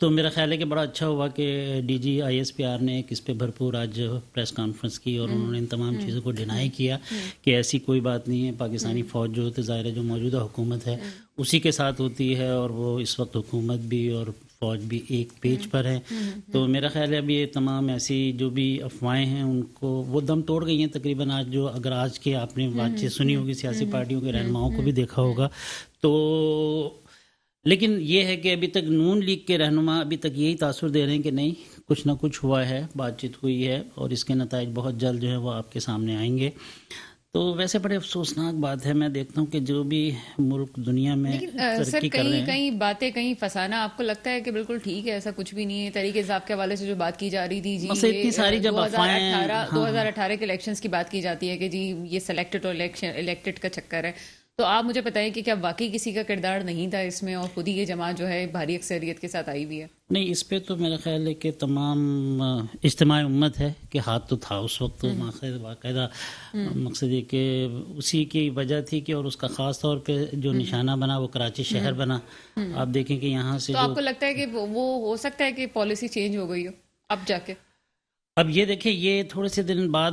تو میرا خیال ہے کہ بڑا اچھا ہوا کہ D G I S P R نے ایک اس پہ بھرپور آج پریس کانفرنس کی اور انہوں نے ان تمام چیزوں کو ڈینائی کیا کہ ایسی کوئی بات نہیں ہے. پاکستانی فوج جو ہوتی ظاہر ہے جو موجودہ حکومت ہے اسی کے ساتھ ہوتی ہے اور وہ اس وقت حکومت بھی اور فوج بھی ایک پیج پر ہے. تو میرا خیال ہے اب یہ تمام ایسی جو بھی افواہیں ہیں ان کو وہ دم توڑ گئی ہیں تقریباً. آج جو اگر آج کے آپ نے بات چیت سنی ہوگی سیاسی پارٹیوں کے رہنماؤں کو بھی دیکھا ہوگا تو لیکن یہ ہے کہ ابھی تک نون لیگ کے رہنما ابھی تک یہی تاثر دے رہے ہیں کہ نہیں کچھ نہ کچھ ہوا ہے, بات چیت ہوئی ہے اور اس کے نتائج بہت جلد جو ہے وہ آپ کے سامنے آئیں گے. تو ویسے بڑے افسوسناک بات ہے. میں دیکھتا ہوں کہ جو بھی ملک دنیا میں سر ترقی کر رہے ہیں کئی باتیں کہیں فسانا آپ کو لگتا ہے کہ بالکل ٹھیک ہے, ایسا کچھ بھی نہیں ہے. تحریک انصاف کے حوالے سے جو بات کی جا رہی تھی جی مسئلہ اتنی ساری جب افواہیں 2018 کے الیکشنز کی بات کی جاتی ہے کہ جی یہ سلیکٹڈ اور الیکٹڈ کا چکر ہے, تو آپ مجھے بتائیں کہ کیا واقعی کسی کا کردار نہیں تھا اس میں اور خود ہی یہ جماعت جو ہے بھاری اکثریت کے ساتھ آئی بھی ہے؟ نہیں, اس پہ تو میرا خیال ہے کہ تمام اجتماع امت ہے کہ ہاتھ تو تھا اس وقت. باقاعدہ مقصد یہ کہ اسی کی وجہ تھی کہ اور اس کا خاص طور پہ جو نشانہ بنا وہ کراچی شہر بنا. آپ دیکھیں کہ یہاں سے تو آپ کو لگتا ہے کہ وہ ہو سکتا ہے کہ پالیسی چینج ہو گئی ہو اب جا کے؟ اب یہ دیکھیں یہ تھوڑے سے دن بعد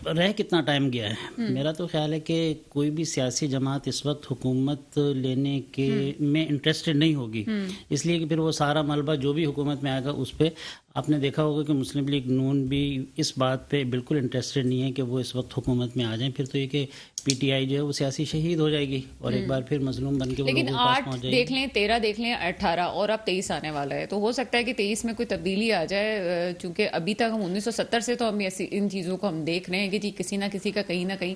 رہ کتنا ٹائم گیا ہے. میرا تو خیال ہے کہ کوئی بھی سیاسی جماعت اس وقت حکومت لینے کے میں انٹرسٹڈ نہیں ہوگی, اس لیے کہ پھر وہ سارا ملبہ جو بھی حکومت میں آئے گا اس پہ. آپ نے دیکھا ہوگا کہ مسلم لیگ نون بھی اس بات پہ بالکل انٹرسٹڈ نہیں ہے کہ وہ اس وقت حکومت میں آ جائیں. پھر تو یہ کہ پی ٹی آئی جو ہے وہ سیاسی شہید ہو جائے گی اور ایک بار پھر مظلوم بن کے وہ لوگوں کے پاس پہنچ جائے گی. دیکھ لیں 13 دیکھ لیں 18 اور اب 23 آنے والا ہے, تو ہو سکتا ہے کہ 23 میں کوئی تبدیلی آ جائے, چونکہ ابھی تک ہم 1970 سے تو ہم ان چیزوں کو ہم دیکھ رہے ہیں کہ جی کسی نہ کسی کا کہیں نہ کہیں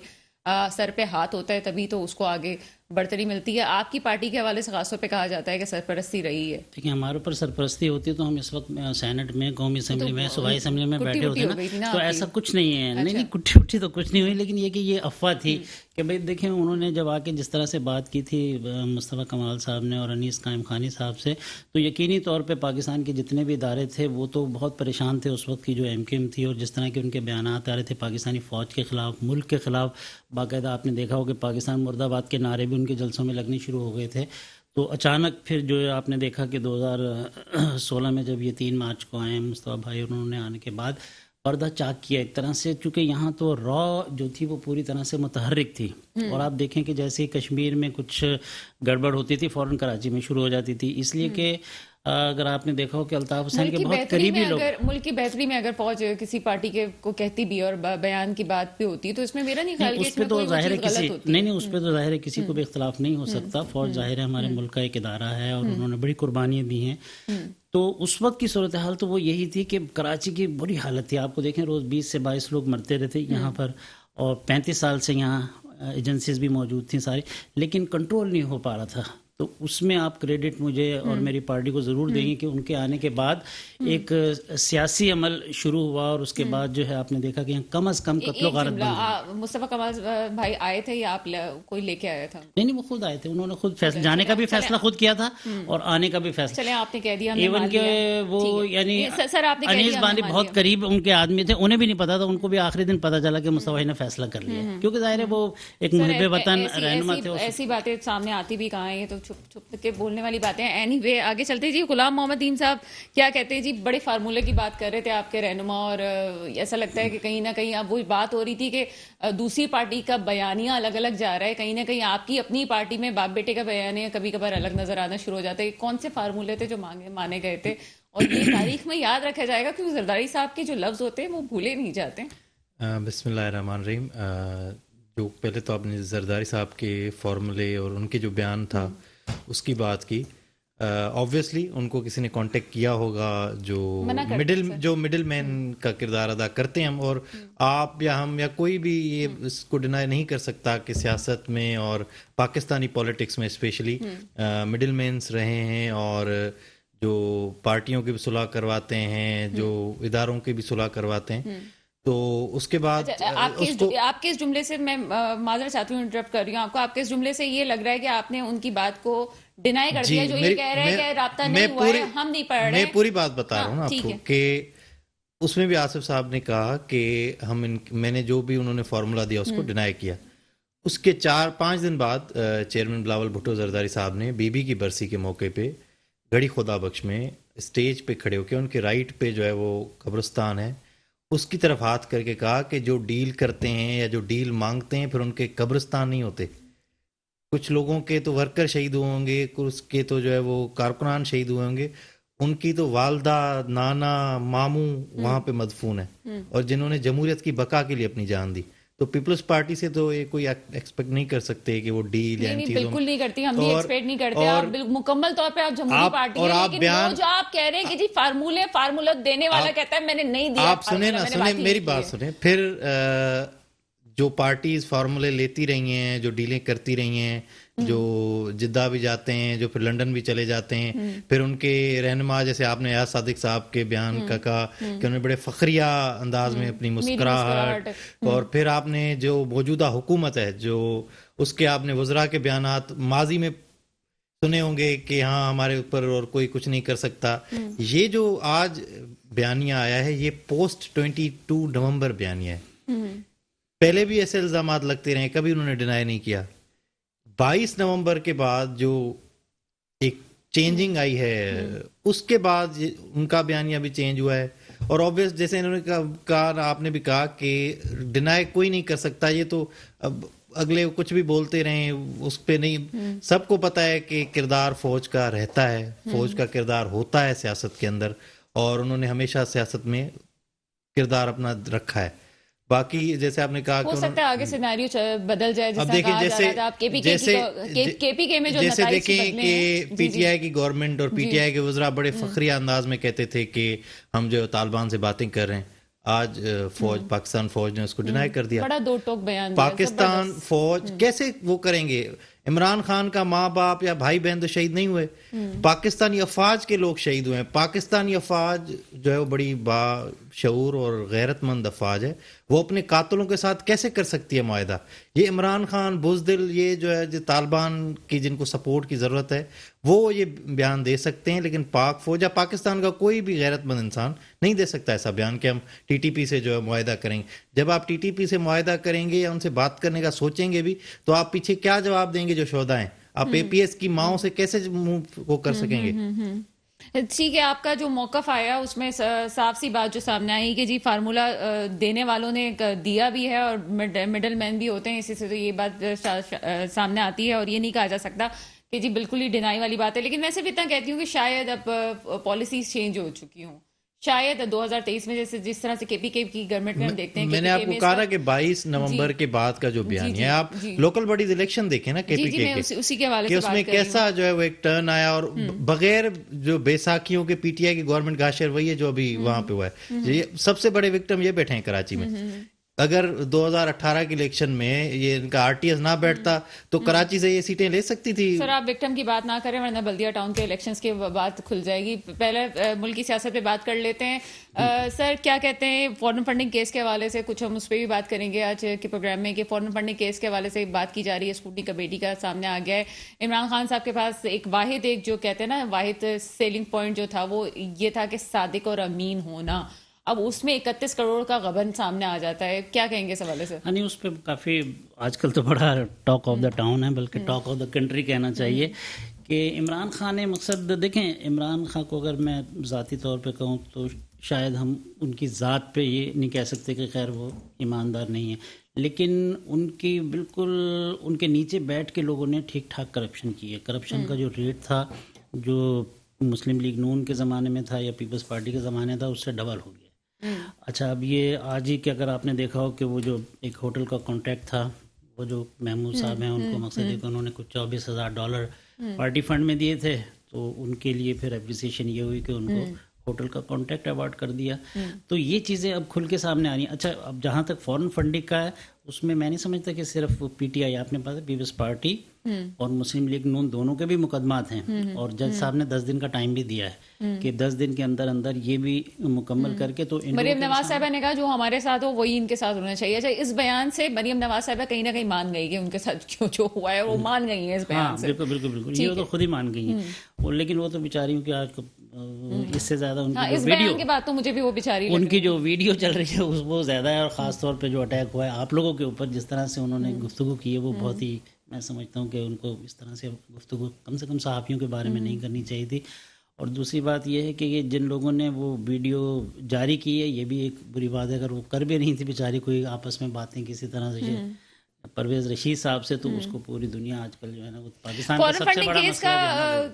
سر پہ ہاتھ ہوتا ہے تبھی تو اس کو آگے برتری ملتی ہے. آپ کی پارٹی کے حوالے سے خاص طور پہ کہا جاتا ہے کہ سرپرستی رہی ہے. دیکھیں ہمارے اوپر سرپرستی ہوتی ہے تو ہم اس وقت سینٹ میں, قومی اسمبلی میں, صوبائی اسمبلی میں بیٹھے ہوتے ہیں نا, تو ایسا کچھ نہیں ہے. نہیں کٹھی وٹھی تو کچھ نہیں ہوئی, لیکن یہ کہ یہ افواہ تھی کہ بھائی دیکھیں انہوں نے جب آ کے جس طرح سے بات کی تھی مصطفیٰ کمال صاحب نے اور انیس قائم خانی صاحب سے, تو یقینی طور پہ پاکستان کے جتنے بھی ادارے تھے وہ تو بہت پریشان تھے اس وقت کی جو ایم کیو ایم تھی, اور جس طرح کے ان کے بیانات آ رہے تھے پاکستانی فوج کے خلاف, ملک کے خلاف. باقاعدہ آپ نے دیکھا ہو کہ پاکستان مرد آباد کے نعرے بھی ان کے جلسوں میں لگنے شروع ہو گئے تھے. تو اچانک پھر جو آپ نے دیکھا کہ 2016 میں جب یہ 3 مارچ کو آئے مصطفیٰ بھائی, انہوں نے آنے کے بعد پردہ چاک کیا ایک طرح سے, چونکہ یہاں تو را جو تھی وہ پوری طرح سے متحرک تھی. اور آپ دیکھیں کہ جیسے کشمیر میں کچھ گڑبڑ ہوتی تھی فوراً کراچی میں شروع ہو جاتی تھی, اس لیے کہ اگر آپ نے دیکھا ہو کہ الطاف حسین کے بہت قریبی لوگ, ملک کی بہتری میں اگر فوج کسی پارٹی کے کو کہتی بھی اور بیان کی بات بھی ہوتی ہے تو اس میں میرا نہیں خیال کہ اس پہ تو ظاہر ہے کسی نہیں اس پہ تو ظاہر ہے کسی کو بھی اختلاف نہیں ہو سکتا. فوج ظاہر ہے ہمارے ملک کا ایک ادارہ ہے اور انہوں نے بڑی قربانیاں دی ہیں. تو اس وقت کی صورتحال تو وہ یہی تھی کہ کراچی کی بری حالت تھی. آپ کو دیکھیں روز 20 سے 22 لوگ مرتے رہتے یہاں پر, اور 35 سال سے یہاں ایجنسیز بھی موجود تھیں ساری, لیکن کنٹرول نہیں ہو پا رہا تھا. تو اس میں آپ کریڈٹ مجھے اور میری پارٹی کو ضرور دیں گے کہ ان کے آنے کے بعد ایک سیاسی عمل شروع ہوا, اور اس کے بعد جو ہے آپ نے دیکھا کہ کم از کم قتل و غارت بند ہوئی. مصطفیٰ کمال بھائی آئے تھے یا آپ کوئی لے کے آیا تھا؟ نہیں وہ خود آئے تھے, انہوں نے خود جانے کا بھی فیصلہ خود کیا تھا اور آنے کا بھی فیصلہ. چلیں آپ نے کہہ دیا, ایون کہ وہ یعنی انیس باندھی بہت قریب ان کے آدمی تھے, انہیں بھی نہیں پتا تھا, ان کو بھی آخری دن پتا چلا کہ مصطفیٰ نے فیصلہ کر لیا, کیونکہ ظاہر ہے وہ ایک محب وطن رہنما تھے. ایسی باتیں سامنے آتی بھی کہاں ہیں, یہ تو چھپ چھپ کے بولنے والی باتیں ہیں. اینی وے آگے چلتے جی. غلام محمد یم صاحب کیا کہتے ہیں جی, بڑے فارمولے کی بات کر رہے تھے آپ کے رہنما, اور ایسا لگتا ہے کہ کہیں نہ کہیں اب وہ بات ہو رہی تھی کہ دوسری پارٹی کا بیانیہ الگ الگ جا رہا ہے, کہیں نہ کہیں آپ کی اپنی پارٹی میں باپ بیٹے کا بیانیہ کبھی کبھار الگ نظر آنا شروع ہو جاتا ہے. کون سے فارمولے تھے جو مانے گئے تھے, اور یہ تاریخ میں یاد رکھا جائے گا کیونکہ زرداری صاحب کے جو لفظ ہوتے ہیں وہ بھولے نہیں جاتے. بسم اللہ الرحمن الرحیم. جو پہلے تو آپ نے زرداری صاحب کے فارمولے اور ان کے جو بیان تھا اس کی بات کی, آبویسلی ان کو کسی نے کانٹیکٹ کیا ہوگا جو مڈل مین کا کردار ادا کرتے ہیں ہم, اور آپ یا ہم یا کوئی بھی یہ اس کو ڈینائی نہیں کر سکتا کہ سیاست میں اور پاکستانی پولیٹکس میں اسپیشلی مڈل مینس رہے ہیں, اور جو پارٹیوں کی بھی صلح کرواتے ہیں, جو اداروں کی بھی صلح کرواتے ہیں. تو اس کے بعد آپ کے اس جملے سے, میں معذرت چاہتی ہوں انٹرپٹ کر رہی ہوں آپ کو, آپ کے اس جملے سے یہ لگ رہا ہے کہ آپ نے ان کی بات کو ڈینائی کر دیا, جو یہ کہہ رہے ہیں کہ رابطہ نہیں ہوا ہے, ہم نہیں پڑھ رہے. میں پوری بات بتا رہا ہوں نا آپ کو, کہ اس میں بھی آصف صاحب نے کہا کہ میں نے جو بھی انہوں نے فارمولا دیا اس کو ڈینائی کیا. اس کے 4-5 دن بعد چیئرمین بلاول بھٹو زرداری صاحب نے بی بی کی برسی کے موقع پہ گڑھی خدا بخش میں اسٹیج پہ کھڑے ہو کے ان کے رائٹ پہ جو ہے وہ قبرستان ہے اس کی طرف ہاتھ کر کے کہا کہ جو ڈیل کرتے ہیں یا جو ڈیل مانگتے ہیں پھر ان کے قبرستان نہیں ہوتے. کچھ لوگوں کے تو ورکر شہید ہوئے ہوں گے, کچھ کے تو جو ہے وہ کارکنان شہید ہوئے ہوں گے, ان کی تو والدہ, نانا, ماموں وہاں پہ مدفون ہے اور جنہوں نے جمہوریت کی بقا کے لیے اپنی جان دی. تو پیپلز پارٹی سے تو یہ کوئی ایکسپیکٹ نہیں کر سکتے کہ وہ ڈیل یا ان چیزوں بالکل نہیں کرتی, ہم بھی ایکسپیکٹ نہیں کرتے. آپ مکمل طور پہ آپ جمہوری پارٹی ہیں, لیکن وہ جو آپ کہہ رہے ہیں کہ جی فارمولہ دینے والا کہتا ہے میں نے نہیں دیا. آپ سنیں نا, سنیں میری بات سنیں. پھر جو پارٹیز فارمولے لیتی رہی ہیں, جو ڈیلیں کرتی رہی ہیں, جو جدہ بھی جاتے ہیں, جو پھر لنڈن بھی چلے جاتے ہیں, پھر ان کے رہنما جیسے آپ نے ایاز صادق صاحب کے بیان کا کہا کہ انہوں نے بڑے فخریہ انداز میں اپنی مسکراہٹ, اور پھر آپ نے جو موجودہ حکومت ہے جو اس کے آپ نے وزراء کے بیانات ماضی میں سنے ہوں گے کہ ہاں ہمارے اوپر اور کوئی کچھ نہیں کر سکتا. یہ جو آج بیانیہ آیا ہے یہ پوسٹ 22 نومبر بیانیہ ہے. پہلے بھی ایسے الزامات لگتے رہے, کبھی انہوں نے ڈینائی نہیں کیا. 22 نومبر کے بعد جو ایک چینجنگ آئی ہے اس کے بعد ان کا بیانیہ بھی چینج ہوا ہے. اور آبویس جیسے انہوں نے کہا, آپ نے بھی کہا کہ ڈینائی کوئی نہیں کر سکتا, یہ تو اب اگلے کچھ بھی بولتے رہیں اس پہ نہیں. سب کو پتہ ہے کہ کردار فوج کا رہتا ہے, فوج کا کردار ہوتا ہے سیاست کے اندر, اور انہوں نے ہمیشہ سیاست میں کردار اپنا رکھا ہے. باقی جیسے آپ نے کہا ہو سکتا ہے آگے سینیریو بدل جائے, اب دیکھیں جیسے دیکھیں کہ پی ٹی آئی کی گورنمنٹ اور پی ٹی آئی کے وزراء بڑے فخریہ انداز میں کہتے تھے کہ ہم جو طالبان سے باتیں کر رہے ہیں. آج فوج, پاکستان فوج نے اس کو ڈینائی کر دیا. بڑا دو ٹوک بیان. پاکستان فوج کیسے وہ کریں گے؟ عمران خان کا ماں باپ یا بھائی بہن تو شہید نہیں ہوئے, پاکستانی افواج کے لوگ شہید ہوئے ہیں. پاکستانی افواج جو ہے وہ بڑی باشعور اور غیرت مند افواج ہے, وہ اپنے قاتلوں کے ساتھ کیسے کر سکتی ہے معاہدہ؟ یہ عمران خان بزدل, یہ جو ہے جو طالبان کی جن کو سپورٹ کی ضرورت ہے وہ یہ بیان دے سکتے ہیں, لیکن پاک فوج یا پاکستان کا کوئی بھی غیرت مند انسان نہیں دے سکتا ایسا بیان کہ ہم ٹی ٹی پی سے جو ہے معاہدہ کریں گے. جب آپ ٹی ٹی پی سے معاہدہ کریں گے یا ان سے بات کرنے کا سوچیں گے بھی تو آپ پیچھے کیا جواب دیں گے جو شہداء ہیں؟ آپ اے پی ایس کی ماؤں سے کیسے وہ کر سکیں گے؟ ٹھیک ہے, آپ کا جو موقف آیا اس میں صاف سی بات جو سامنے آئی کہ جی فارمولہ دینے والوں نے دیا بھی ہے اور مڈل مین بھی ہوتے ہیں, اسی سے تو یہ بات سامنے آتی ہے, اور یہ نہیں کہا جا سکتا کہ جی بالکل ہی ڈینائی والی بات ہے. لیکن ویسے بھی اتنا کہتی ہوں کہ شاید اب پالیسیز چینج ہو چکی ہوں, شاید 2023 میں جیسے جس طرح سے کے پی کے کی گورنمنٹ میں ہم دیکھتے ہیں. میں نے آپ کو کہا نا کہ 22 نومبر کے بعد کا جو بیان ہے, آپ لوکل باڈیز الیکشن دیکھیں نا کے پی کے اسی کے حوالے کہ اس میں کیسا جو ہے وہ ایک ٹرن آیا, اور بغیر جو بیساکھیوں کے پی ٹی آئی کی گورنمنٹ گاشر وہی ہے جو ابھی وہاں پہ ہوا ہے. یہ سب سے بڑے وکٹم یہ بیٹھے ہیں کراچی میں. اگر 2018 کے الیکشن میں یہ ان کا آر ٹی ایس نہ بیٹھتا تو کراچی سے یہ سیٹیں لے سکتی تھی. سر آپ وکٹم کی بات نہ کریں ورنہ بلدیہ ٹاؤن کے الیکشنز کی بات کھل جائے گی. پہلے ملک کی سیاست پہ بات کر لیتے ہیں. سر کیا کہتے ہیں فورن فنڈنگ کیس کے حوالے سے, کچھ ہم اس پہ بھی بات کریں گے آج کے پروگرام میں, کہ فورن فنڈنگ کیس کے حوالے سے بات کی جا رہی ہے. اسکوٹنی کمیٹی کا سامنے آ گیا ہے. عمران خان صاحب کے پاس ایک جو کہتے ہیں نا واحد سیلنگ پوائنٹ جو تھا وہ یہ تھا کہ صادق اور امین ہونا. اب اس میں 31 کروڑ کا غبن سامنے آ جاتا ہے, کیا کہیں گے اس حوالے سے؟ نہیں, اس پہ کافی آج کل تو بڑا ٹاک آف دا ٹاؤن ہے, بلکہ ٹاک آف دا کنٹری کہنا چاہیے کہ عمران خان نے مقصد دیکھیں, عمران خان کو اگر میں ذاتی طور پہ کہوں تو شاید ہم ان کی ذات پہ یہ نہیں کہہ سکتے کہ خیر وہ ایماندار نہیں ہے, لیکن ان کی بالکل ان کے نیچے بیٹھ کے لوگوں نے ٹھیک ٹھاک کرپشن کی ہے. کرپشن کا جو ریٹ تھا جو مسلم لیگ نون کے زمانے میں تھا یا پیپلز پارٹی کے زمانے تھا اس سے ڈبل ہو گیا. اچھا, اب یہ آج ہی کہ اگر آپ نے دیکھا ہو کہ وہ جو ایک ہوٹل کا کانٹریکٹ تھا, وہ جو محمود صاحب ہیں ان کو مقصد ہے کہ انہوں نے کچھ $24,000 پارٹی فنڈ میں دیے تھے, تو ان کے لیے پھر اپریسیشن یہ ہوئی کہ ان کو ہوٹل کا کانٹریکٹ ایوارڈ کر دیا. تو یہ چیزیں اب کھل کے سامنے آ رہی ہیں. اچھا, اب جہاں تک فورن فنڈنگ کا ہے اس میں نہیں سمجھتا کہ صرف پی ٹی آئی, آپ نے پاس پیپلز پارٹی اور مسلم لیگ نون دونوں کے بھی مقدمات ہیں, اور جج صاحب نے 10 دن کا ٹائم بھی دیا ہے کہ 10 دن کے اندر اندر یہ بھی مکمل کر کے. تو مریم نواز صاحبہ نے کہا جو ہمارے ساتھ ہو وہی ان کے ساتھ ہونا چاہیے. اچھا, اس بیان سے مریم نواز صاحبہ کہیں نہ کہیں مان گئی کہ ان کے ساتھ جو ہوا ہے وہ مان گئی ہیں اس بیان سے. بالکل بالکل, یہ تو خود ہی مان گئی ہیں, لیکن وہ تو بیچاری ہوں کہ آج اس سے زیادہ ان کی ویڈیو کی بات تو مجھے بھی وہ بیچاری ان کی جو ویڈیو چل رہی ہے وہ زیادہ ہے, اور خاص طور پہ جو اٹیک ہوا ہے آپ لوگوں کے اوپر, جس طرح سے انہوں نے گفتگو کی ہے وہ بہت ہی, میں سمجھتا ہوں کہ ان کو اس طرح سے گفتگو کم سے کم صحافیوں کے بارے میں نہیں کرنی چاہیے تھی. اور دوسری بات یہ ہے کہ یہ جن لوگوں نے وہ ویڈیو جاری کی ہے یہ بھی ایک بری بات ہے، اگر وہ کر بھی نہیں تھی بیچاری کوئی آپس میں باتیں کسی طرح سے پرویز رشید صاحب سے، تو اس کو پوری دنیا آج کل جو ہے نا وہ پاکستان کا فورن سب سے فنڈنگ بڑا کیس مسئلہ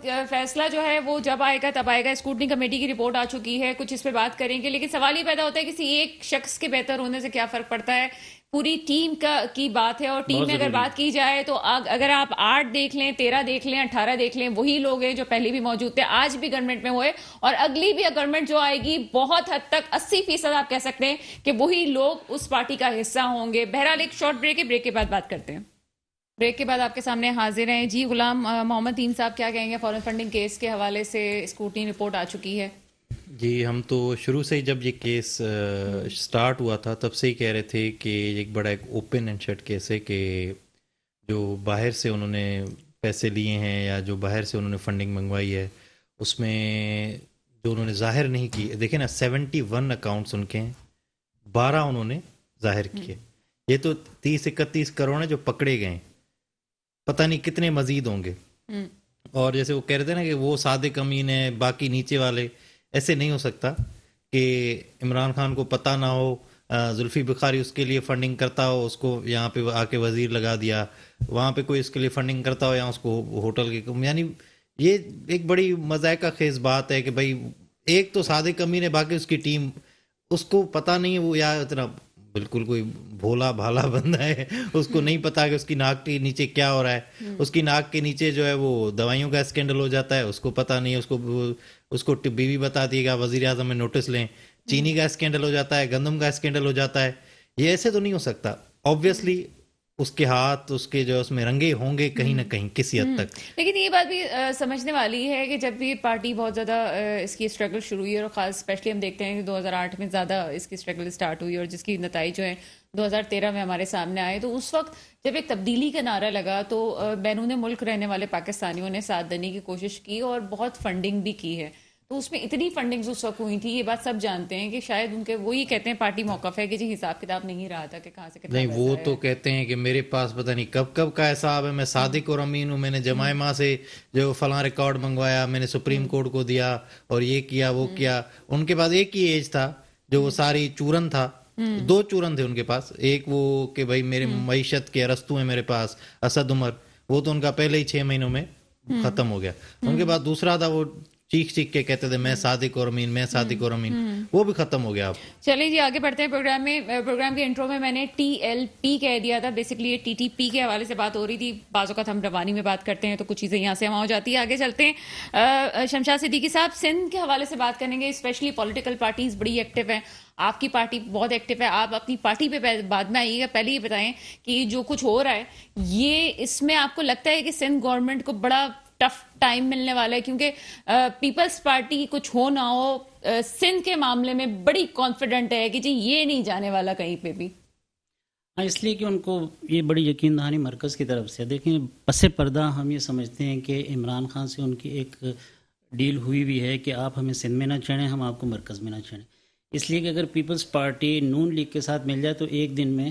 جو ہے نا کا فیصلہ جو ہے وہ جب آئے گا تب آئے گا. اسکروٹنی کمیٹی کی رپورٹ آ چکی ہے، کچھ اس پہ بات کریں گے، لیکن سوال یہ پیدا ہوتا ہے کسی ایک شخص کے بہتر ہونے سے کیا فرق پڑتا ہے. پوری ٹیم کی بات ہے، اور ٹیم میں اگر بات کی جائے تو اگر آپ 8 دیکھ لیں، 13 دیکھ لیں، 18 دیکھ لیں، وہی لوگ ہیں جو پہلے بھی موجود تھے، آج بھی گورنمنٹ میں ہوئے، اور اگلی بھی گورنمنٹ جو آئے گی بہت حد تک 80% آپ کہہ سکتے ہیں کہ وہی لوگ اس پارٹی کا حصہ ہوں گے. بہرحال ایک شارٹ بریک ہے، بریک کے بعد بات کرتے ہیں. بریک کے بعد آپ کے سامنے حاضر ہیں جی غلام محمد تیم صاحب. کیا کہیں گے فورن فنڈنگ کیس کے حوالے سے؟ اسکروٹنی رپورٹ آ چکی ہے. جی ہم تو شروع سے ہی جب یہ کیس سٹارٹ ہوا تھا تب سے ہی کہہ رہے تھے کہ ایک بڑا ایک اوپن اینڈ شٹ کیس ہے، کہ جو باہر سے انہوں نے پیسے لیے ہیں یا جو باہر سے انہوں نے فنڈنگ منگوائی ہے، اس میں جو انہوں نے ظاہر نہیں کی، دیکھیں نا 71 اکاؤنٹس ان کے ہیں، 12 انہوں نے ظاہر کیے. یہ تو 30-31 کروڑ ہیں جو پکڑے گئے ہیں، پتہ نہیں کتنے مزید ہوں گے. اور جیسے وہ کہہ رہے تھے نا کہ وہ صادق امین ہے، باقی نیچے والے، ایسے نہیں ہو سکتا کہ عمران خان کو پتہ نہ ہو، زلفی بخاری اس کے لیے فنڈنگ کرتا ہو، اس کو یہاں پہ آ کے وزیر لگا دیا، وہاں پہ کوئی اس کے لیے فنڈنگ کرتا ہو، یہاں اس کو ہوٹل کے، یعنی یہ ایک بڑی مذائقہ خیز بات ہے کہ بھائی ایک تو صادق امین ہے، باقی اس کی ٹیم، اس کو پتہ نہیں ہے، وہ یا اتنا بالکل کوئی بھولا بھالا بندہ ہے، اس کو نہیں پتا کہ اس کی ناک کے نیچے کیا ہو رہا ہے. اس کی ناک کے نیچے جو ہے وہ دوائیوں کا اسکینڈل ہو جاتا ہے، اس کو پتا نہیں ہے، اس کو بیوی بتاتی ہے کہ وزیر اعظم میں نوٹس لیں. چینی کا اسکینڈل ہو جاتا ہے، گندم کا اسکینڈل ہو جاتا ہے. یہ ایسے تو نہیں ہو سکتا. آبویسلی اس کے ہاتھ، اس کے جو اس میں رنگے ہوں گے کہیں نہ کہیں کسی حد تک. لیکن یہ بات بھی سمجھنے والی ہے کہ جب بھی پارٹی بہت زیادہ اس کی اسٹرگل شروع ہوئی، اور خاص اسپیشلی ہم دیکھتے ہیں کہ 2008 میں زیادہ اس کی اسٹرگل اسٹارٹ ہوئی، اور جس کی نتائج جو ہیں 2013 میں ہمارے سامنے آئے، تو اس وقت جب ایک تبدیلی کا نعرہ لگا تو بیرون ملک رہنے والے پاکستانیوں نے ساتھ دینے کی کوشش کی اور بہت فنڈنگ بھی کی ہے. تو اس میں اتنی فنڈنگز اس وقت ہوئی تھی، یہ بات سب جانتے ہیں کہ شاید ان کے وہی کہتے ہیں پارٹی موقف ہے کہ جی حساب کتاب نہیں رہا تھا کہ کہاں سے کتنا نہیں، پیسہ وہ ہے. تو کہتے ہیں کہ میرے پاس پتہ نہیں کب کا حساب ہے، میں صادق اور امین ہوں، میں نے جمائمہ سے جو فلاں ریکارڈ منگوایا، میں نے سپریم کورٹ کو دیا اور یہ کیا وہ کیا. ان کے پاس ایک ہی ایج تھا جو وہ ساری چورن تھا، 2 چورن تھے ان کے پاس. ایک وہ کہ بھائی میرے معیشت کے ارسطو ہیں میرے پاس، اسد عمر، وہ تو ان کا پہلے ہی 6 مہینوں میں ختم ہو گیا. ان کے بعد دوسرا تھا وہ چیخ کے کہتے تھے میں صادق اور امین، میں صادق اور امین، وہ بھی ختم ہو گیا. اب چلیں جی آگے بڑھتے ہیں پروگرام میں. پروگرام کے انٹرو میں نے TLP کہہ دیا تھا، بیسکلی یہ TTP کے حوالے سے بات ہو رہی تھی. بعض اوقات ہم روانی میں بات کرتے ہیں تو کچھ چیزیں یہاں سے وہاں ہو جاتی ہے. آگے چلتے ہیں. شمشاد صدیقی صاحب سندھ کے حوالے سے بات کریں گے. اسپیشلی پولیٹیکل پارٹیز بڑی ایکٹیو ہیں، آپ کی پارٹی بہت ایکٹیو ہے. آپ اپنی پارٹی پہ بعد میں آئیے گا، پہلے یہ بتائیں کہ جو کچھ ہو رہا ہے یہ اس میں آپ کو لگتا ہے کہ سندھ گورنمنٹ کو بڑا ٹف ٹائم ملنے والا ہے؟ کیونکہ پیپلز پارٹی کچھ ہو نہ ہو سندھ کے معاملے میں بڑی کانفیڈنٹ ہے کہ جی یہ نہیں جانے والا کہیں پہ بھی. ہاں، اس لیے کہ ان کو یہ بڑی یقین دہانی مرکز کی طرف سے. دیکھیں پس پردہ ہم یہ سمجھتے ہیں کہ عمران خان سے ان کی ایک ڈیل ہوئی بھی ہے کہ آپ ہمیں سندھ میں نہ چھیڑیں، ہم آپ کو مرکز میں نہ چھیڑیں. اس لیے کہ اگر پیپلز پارٹی نون لیگ کے ساتھ مل جائے تو ایک دن میں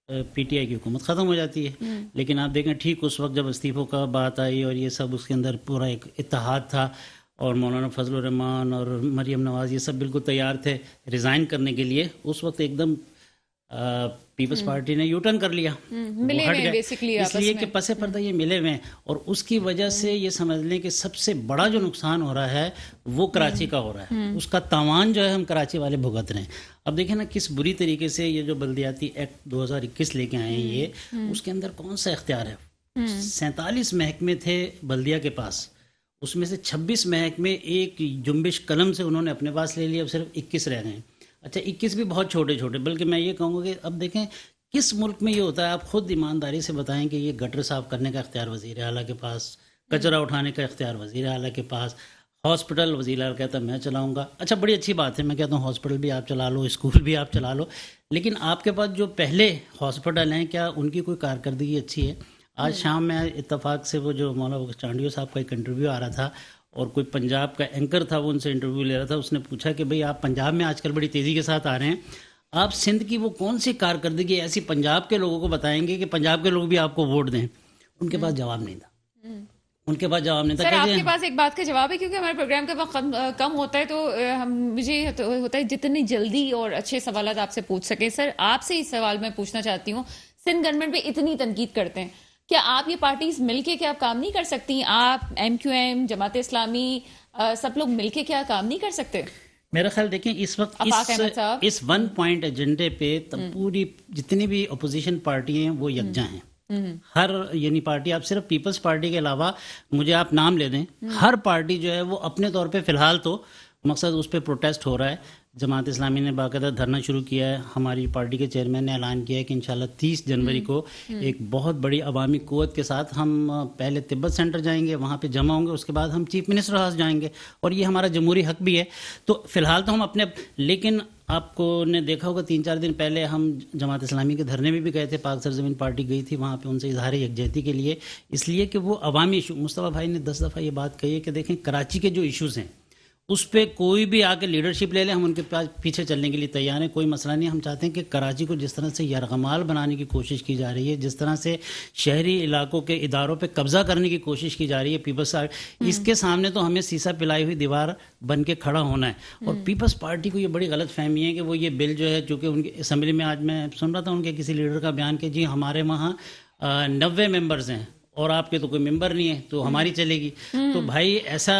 PTI کی حکومت ختم ہو جاتی ہے. لیکن آپ دیکھیں ٹھیک اس وقت جب استعفوں کا بات آئی اور یہ سب، اس کے اندر پورا ایک اتحاد تھا اور مولانا فضل الرحمان اور مریم نواز یہ سب بالکل تیار تھے ریزائن کرنے کے لیے. اس وقت ایک دم پیپلز پارٹی نے یو ٹرن کر لیا، ملے ہوئے بیسکلی اس لیے کہ پس پردہ یہ ملے ہوئے ہیں. اور اس کی وجہ سے یہ سمجھ لیں کہ سب سے بڑا جو نقصان ہو رہا ہے وہ کراچی کا ہو رہا ہے. اس کا تاوان جو ہے ہم کراچی والے بھگت رہے ہیں. اب دیکھیں نا کس بری طریقے سے یہ جو بلدیاتی ایکٹ 2021 لے کے آئے ہیں، یہ اس کے اندر کون سا اختیار ہے؟ 47 محکمے تھے بلدیہ کے پاس، اس میں سے 26 محکمے ایک جنبش قلم سے انہوں نے اپنے پاس لے لیا، اب صرف 21 رہ گئے ہیں. اچھا 21 بھی بہت چھوٹے چھوٹے، بلکہ میں یہ کہوں گا کہ اب دیکھیں کس ملک میں یہ ہوتا ہے. آپ خود ایمانداری سے بتائیں کہ یہ گٹر صاف کرنے کا اختیار وزیر اعلیٰ کے پاس، کچرا اٹھانے کا اختیار وزیر اعلیٰ کے پاس، ہاسپٹل وزیر اعلیٰ کہتا ہے میں چلاؤں گا. اچھا بڑی اچھی بات ہے، میں کہتا ہوں ہاسپٹل بھی آپ چلا لو، اسکول بھی آپ چلا لو، لیکن آپ کے پاس جو پہلے ہاسپٹل ہیں کیا ان کی کوئی کارکردگی اچھی ہے؟ آج شام میں اتفاق سے وہ جو مولانا چانڈیو صاحب کا ایک انٹرویو آ رہا تھا اور کوئی پنجاب کا اینکر تھا، وہ ان سے انٹرویو لے رہا تھا. اس نے پوچھا کہ بھئی آپ پنجاب میں آج کل بڑی تیزی کے ساتھ آ رہے ہیں، آپ سندھ کی وہ کون سی کارکردگی ایسی پنجاب کے لوگوں کو بتائیں گے کہ پنجاب کے لوگ بھی آپ کو ووٹ دیں؟ ان کے پاس جواب نہیں تھا. ان کے بعد جواب نہیں تھا سر آپ کہ کے پاس ایک بات کا جواب ہے کیونکہ ہمارے پروگرام کا وقت کم ہوتا ہے تو مجھے ہوتا ہے جتنی جلدی اور اچھے سوالات آپ سے پوچھ سکیں. سر آپ سے اس سوال میں پوچھنا چاہتی ہوں, سندھ گورنمنٹ پہ اتنی تنقید کرتے ہیں, کیا آپ یہ پارٹیز مل کے کیا کام نہیں کر سکتی؟ آپ M Q M, Jamaat Islami, سب لوگ مل کے کیا کام نہیں کر سکتے؟ میرا خیال دیکھیں اس وقت آفاق احمد صاحب, اس ون پوائنٹ ایجنڈے پہ پوری جتنی بھی اپوزیشن پارٹی ہیں وہ یکجا ہیں. ہر یعنی پارٹی, آپ صرف پیپلز پارٹی کے علاوہ مجھے آپ نام لے دیں, ہر پارٹی جو ہے وہ اپنے طور پہ فی الحال تو مقصد اس پہ پروٹیسٹ ہو رہا ہے. جماعت اسلامی نے باقاعدہ دھرنا شروع کیا ہے. ہماری پارٹی کے چیئرمین نے اعلان کیا ہے کہ انشاءاللہ 30 جنوری کو ایک بہت بڑی عوامی قوت کے ساتھ ہم پہلے تبت سینٹر جائیں گے, وہاں پہ جمع ہوں گے, اس کے بعد ہم چیف منسٹر ہاؤس جائیں گے, اور یہ ہمارا جمہوری حق بھی ہے. تو فی الحال تو ہم اپنے, لیکن آپ کو نے دیکھا ہوگا 3-4 دن پہلے ہم جماعت اسلامی کے دھرنے میں بھی گئے تھے, پاک سرزمین پارٹی گئی تھی وہاں پہ ان سے اظہار یکجہتی کے لیے, اس لیے کہ وہ عوامی ایشو, مصطفیٰ بھائی نے 10 دفعہ یہ بات کہی ہے کہ دیکھیں کراچی کے جو ایشوز ہیں اس پہ کوئی بھی آ کے لیڈرشپ لے لے, ہم ان کے پیچھے چلنے کے لیے تیار ہیں, کوئی مسئلہ نہیں. ہم چاہتے ہیں کہ کراچی کو جس طرح سے یرغمال بنانے کی کوشش کی جا رہی ہے, جس طرح سے شہری علاقوں کے اداروں پہ قبضہ کرنے کی کوشش کی جا رہی ہے پیپلز, اس کے سامنے تو ہمیں سیسا پلائی ہوئی دیوار بن کے کھڑا ہونا ہے. اور پیپلز پارٹی کو یہ بڑی غلط فہمی ہے کہ وہ یہ بل جو ہے, چونکہ ان کی اسمبلی میں آج میں سن رہا تھا ان کے کسی لیڈر کا بیان کہ جی ہمارے وہاں 90 ممبرز ہیں اور آپ کے تو کوئی ممبر نہیں ہے تو ہماری چلے گی. تو بھائی ایسا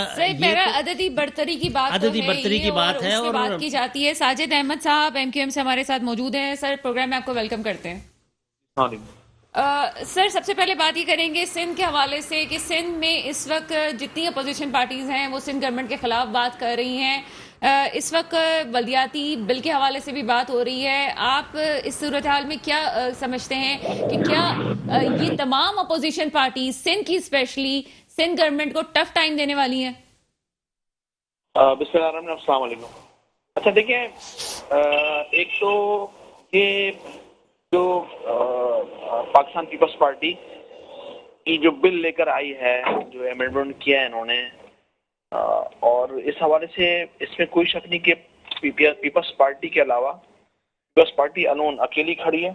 عددی برتری کی بات عددی برتری کی بات ہے اور بات کی جاتی ہے. ساجد احمد صاحب ایم کیو ایم سے ہمارے ساتھ موجود ہیں. سر پروگرام میں آپ کو ویلکم کرتے ہیں. سر سب سے پہلے بات یہ کریں گے سندھ کے حوالے سے کہ سندھ میں اس وقت جتنی اپوزیشن پارٹیز ہیں وہ سندھ گورنمنٹ کے خلاف بات کر رہی ہیں. اس وقت بلدیاتی بل کے حوالے سے بھی بات ہو رہی ہے. آپ اس صورتحال میں کیا سمجھتے ہیں کہ کیا یہ تمام اپوزیشن پارٹیز سندھ کی اسپیشلی سندھ گورنمنٹ کو ٹف ٹائم دینے والی ہیں؟ بسم اللہ الرحمن الرحیم, السلام علیکم. اچھا دیکھیں, ایک تو یہ جو پاکستان پیپلز پارٹی کی جو بل لے کر آئی ہے, جو امینڈمنٹ کیا ہے انہوں نے, اور اس حوالے سے اس میں کوئی شک نہیں کہ پیپلز پارٹی کے علاوہ پیپلز پارٹی الون اکیلی کھڑی ہے,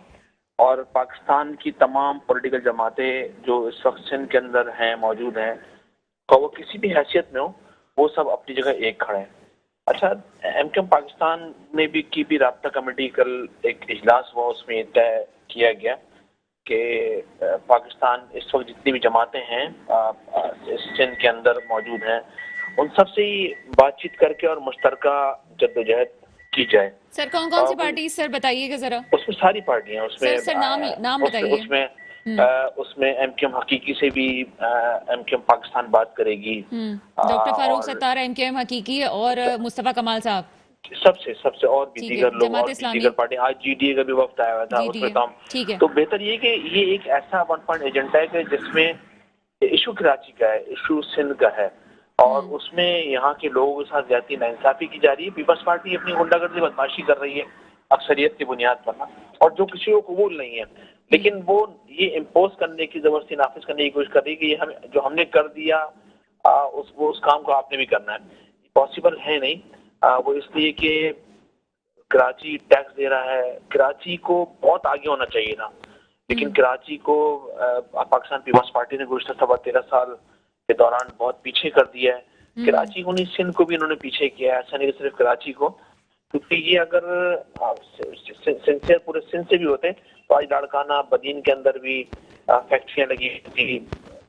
اور پاکستان کی تمام پولیٹیکل جماعتیں جو اس وقت سندھ کے اندر ہیں موجود ہیں, تو وہ کسی بھی حیثیت میں ہو, وہ سب اپنی جگہ ایک کھڑے ہیں. اچھا, ایم کیو ایم پاکستان میں بھی رابطہ کمیٹی کل ایک اجلاس ہوا, اس میں طے کیا گیا کہ پاکستان اس وقت جتنی بھی جماعتیں ہیں سندھ کے اندر موجود ہیں ان سب سے ہی بات چیت کر کے اور مشترکہ جدوجہد کی جائے. سر کون کون سی پارٹی سر بتائیے گا ذرا. اس میں ساری پارٹیاں, اس میں سر نام بتائیے. اس میں ایم کیو ایم حقیقی سے بھی ایم کیو ایم پاکستان بات کرے گی, doctor Farooq Sattar M Q M حقیقی اور مصطفیٰ کمال صاحب سب سے اور بھی دیگر لوگ اور بھی دیگر پارٹی. آج جی ڈی اے کا بھی وفد آیا ہوا تھا, اس میں کام. تو بہتر یہ کہ یہ ایک ایسا ون پوائنٹ ایجنڈا ہے کہ جس میں ایشو کراچی کا ہے, ایشو سندھ کا ہے, اور اس میں یہاں کے لوگوں کے ساتھ زیادتی ناانصافی کی جا رہی ہے. پیپلز پارٹی اپنی غنڈہ گردی بدماشی کر رہی ہے اکثریت کی بنیاد پر, اور جو کسی کو قبول نہیں ہے, لیکن وہ یہ امپوز کرنے کی, زبردستی نافذ کرنے کی کوشش کر رہی ہے کہ یہ جو ہم نے کر دیا اس کام کو آپ نے بھی کرنا ہے. پاسبل ہے نہیں. وہ اس لیے کہ کراچی ٹیکس دے رہا ہے, کراچی کو بہت آگے ہونا چاہیے تھا, لیکن کراچی کو پاکستان پیپلز پارٹی نے گزشتہ 13 سال کے دوران بہت پیچھے کر دیا ہے. کراچی کو نہیں, سندھ کو بھی انہوں نے پیچھے کیا ہے. ایسا نہیں کہ صرف کراچی کو, کیونکہ یہ اگر سنسیئر پورے سندھ سے بھی ہوتے تو آج لاڑکانہ بدین کے اندر بھی فیکٹریاں لگی تھی,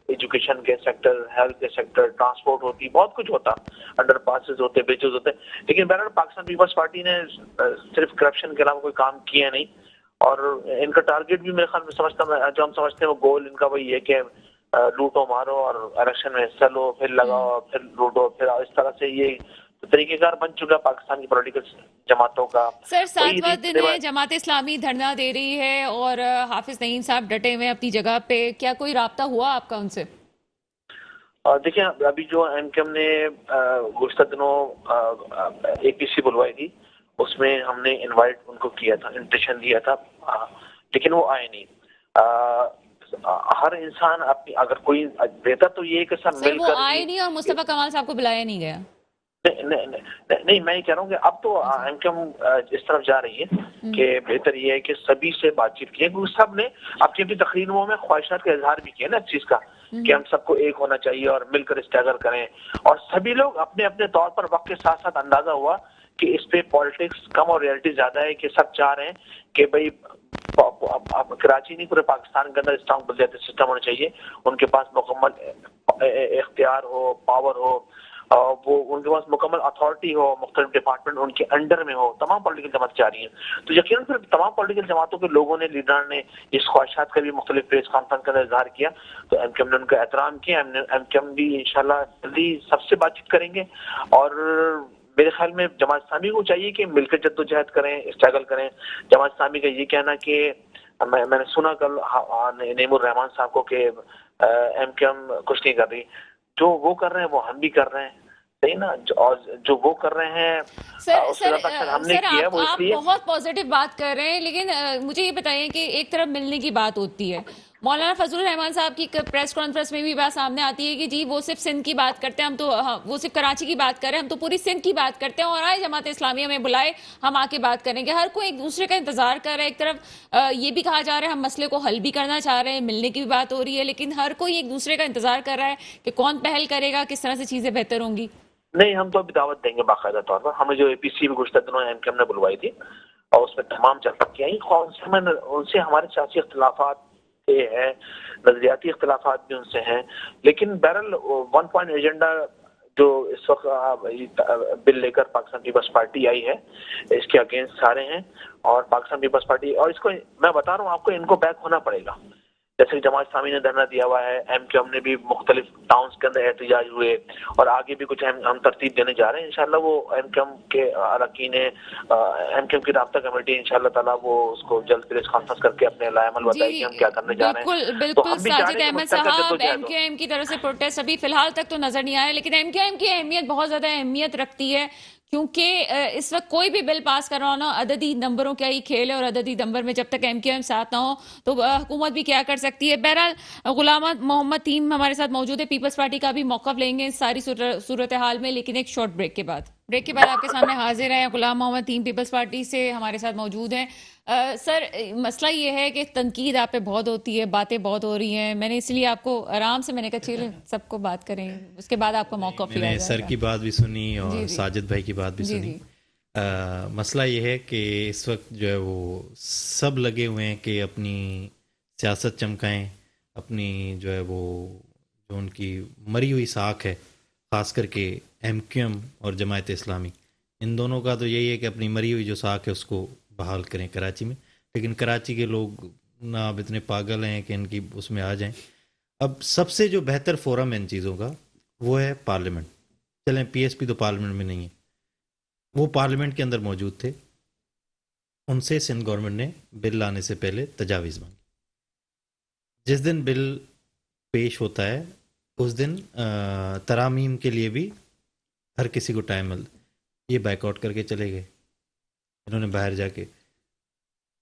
ایجوکیشن کے سیکٹر, ہیلتھ کے سیکٹر, ٹرانسپورٹ ہوتی, بہت کچھ ہوتا, انڈر پاسز ہوتے, بریجز ہوتے. لیکن بہرحال پاکستان پیپلز پارٹی نے صرف کرپشن کے علاوہ کوئی کام کیا نہیں, اور ان کا ٹارگیٹ بھی میرے خیال میں جو ہم سمجھتے ہیں وہ گول ان کا وہی ہے کہ لوٹو مارو اور الیکشن میں حصہ لو, پھر لگاؤ, پھر لوٹو, پھر اس طرح سے یہ طریقہ کار بن چکا پاکستان کی پولیٹیکل جماعتوں کا. سر 7واں دن ہے جماعت اسلامی دھرنا دے رہی ہے اور حافظ نعیم صاحب ڈٹے ہوئے اپنی جگہ پہ, کیا کوئی رابطہ ہوا آپ کا ان سے؟ دیکھیں, ابھی جو ایم کیو ایم نے گزشتہ دنوں اے پی سی بلوائی تھی, اس میں ہم نے انوائٹ ان کو کیا تھا, انویٹیشن دیا تھا, لیکن وہ آئے نہیں. ہر انسان اپنی, اگر کوئی بہتر تو یہ کہ سب مل کر, وہ آئے نہیں اور مصطفیٰ کمال صاحب کو بلایا نہیں گیا. نہیں, میں یہ کہہ رہا ہوں کہ اب تو ایم کیو ایم اس طرف جا رہی ہے کہ بہتر یہ ہے کہ سبھی سے بات چیت کی ہے, کیونکہ سب نے اپنی اپنی تقریروں میں خواہشات کا اظہار بھی کیا نا اس چیز کا کہ ہم سب کو ایک ہونا چاہیے اور مل کر اسٹرگل کریں, اور سبھی لوگ اپنے اپنے طور پر وقت کے ساتھ ساتھ اندازہ ہوا کہ اس پہ پالیٹکس کم اور ریئلٹی زیادہ ہے, کہ سب چاہ رہے ہیں کہ بھئی کراچی نہیں پورے پاکستان کے اندر اسٹرانگ بلدیاتی سسٹم ہونا چاہیے, ان کے پاس مکمل اختیار ہو, پاور ہو, وہ ان کے پاس مکمل اتھارٹی ہو, مختلف ڈپارٹمنٹ ان کے انڈر میں ہو. تمام پولیٹیکل جماعت چاہ رہی ہیں, تو یقیناً پھر تمام پولیٹیکل جماعتوں کے لوگوں نے, لیڈران نے اس خواہشات کا بھی مختلف پریس کانفرنس کا اظہار کیا, تو ایم کیو ایم نے ان کا احترام کیا. ایم کیو ایم بھی انشاءاللہ جلدی سب سے بات چیت کریں گے, اور میرے خیال میں جماعت اسلامی کو چاہیے کہ مل کر جدوجہد کریں, اسٹرگل کریں. جماعت اسلامی کا یہ کہنا کہ میں نے سنا کل نعیم الرحمان صاحب کو کہ ایم کیو ایم کچھ نہیں کر رہی, جو وہ کر رہے ہیں وہ ہم بھی کر رہے ہیں, صحیح نا, اور جو وہ کر رہے ہیں سر آپ بہت پازیٹیو بات کر رہے ہیں, لیکن مجھے یہ بتائیے کہ ایک طرف ملنے کی بات ہوتی ہے, مولانا فضل الرحمان صاحب کی پریس کانفرنس میں بھی بات سامنے آتی ہے کہ جی وہ صرف سندھ کی بات کرتے ہیں, ہم تو وہ صرف کراچی کی بات کر رہے ہیں, ہم تو پوری سندھ کی بات کرتے ہیں, اور آئے جماعت اسلامیہ میں بلائے ہم آ کے بات کریں گے. ہر کوئی ایک دوسرے کا انتظار کر رہا ہے. ایک طرف یہ بھی کہا جا رہا ہے ہم مسئلے کو حل بھی کرنا چاہ رہے ہیں, ملنے کی بھی بات ہو رہی ہے, لیکن ہر کوئی ایک دوسرے کا انتظار کر رہا ہے کہ کون پہل کرے گا, کس طرح سے چیزیں بہتر ہوں گی. نہیں, ہم تو ابھی دعوت دیں گے باقاعدہ طور پر. ہمیں جو اے پی سی بھی گزشتہ دنوں ایم کیو ایم نے بلوائی تھی, اور اس میں تمام چرچہ کیا, ان سے ہمارے سیاسی اختلافات ہیں, نظریاتی اختلافات بھی ان سے ہیں, لیکن بہرحال 1 پوائنٹ ایجنڈا جو اس وقت بل لے کر پاکستان پیپلز پارٹی آئی ہے, اس کے اگینسٹ سارے ہیں, اور پاکستان پیپلز پارٹی, اور اس کو میں بتا رہا ہوں آپ کو, ان کو بیک ہونا پڑے گا. جیسے کہ جماعت اسلامی نے دھرنا دیا ہوا ہے, ایم کیو ایم نے بھی مختلف ٹاؤنز کے اندر احتجاج ہوئے, اور آگے بھی کچھ ہم ترتیب دینے جا رہے ہیں انشاءاللہ. وہ ایم کیو ایم کے اراکین ایم کیو ایم کی رابطہ کمیٹی انشاءاللہ تعالیٰ وہ اس کو جلد پریس کانفرنس کر کے اپنے لائحہ عمل بتائے کہ ہم کیا کرنے جا رہے ہیں. بالکل ساجد احمد صاحب, ایم کیو ایم کی طرف سے پروٹیسٹ ابھی فی الحال تک تو نظر نہیں آیا, لیکن ایم کیو ایم کی اہمیت بہت زیادہ اہمیت رکھتی ہے, کیونکہ اس وقت کوئی بھی بل پاس کر رہا ہو نا, عددی نمبروں کا ہی کھیل ہے, اور عددی نمبر میں جب تک ایم کیو ایم ساتھ نہ ہو تو حکومت بھی کیا کر سکتی ہے. بہرحال غلام محمد تیم ہمارے ساتھ موجود ہے, پیپلز پارٹی کا بھی موقف لیں گے اس ساری صورتحال میں, لیکن ایک شارٹ بریک کے بعد آپ کے سامنے حاضر ہیں. غلام محمد تیم پیپلز پارٹی سے ہمارے ساتھ موجود ہیں. سر, مسئلہ یہ ہے کہ تنقید آپ پہ بہت ہوتی ہے, باتیں بہت ہو رہی ہیں, میں نے اس لیے آپ کو آرام سے میں نے کہا چلیں سب کو بات کریں, اس کے بعد آپ کا موقف لیا جائے گا. سر کی بات بھی سنی اور ساجد بھائی کی بات بھی سنی. مسئلہ یہ ہے کہ اس وقت جو ہے وہ سب لگے ہوئے ہیں کہ اپنی سیاست چمکائیں, اپنی جو ہے وہ جو ان کی مری ہوئی ساکھ ہے, خاص کر کے ایم کیو ایم اور جماعت اسلامی, ان دونوں کا تو یہی ہے کہ اپنی مری ہوئی جو ساکھ ہے اس کو بحال کریں کراچی میں. لیکن کراچی کے لوگ نہ اب اتنے پاگل ہیں کہ ان کی اس میں آ جائیں. اب سب سے جو بہتر فورم ہے ان چیزوں کا وہ ہے پارلیمنٹ. چلیں پی ایس پی تو پارلیمنٹ میں نہیں ہے, وہ پارلیمنٹ کے اندر موجود تھے, ان سے سندھ گورنمنٹ نے بل لانے سے پہلے تجاویز مانگی. جس دن بل پیش ہوتا ہے اس دن ترامیم کے لیے بھی ہر کسی کو ٹائم ملتا, یہ بیک آؤٹ کر کے چلے گئے انہوں نے باہر جا کے.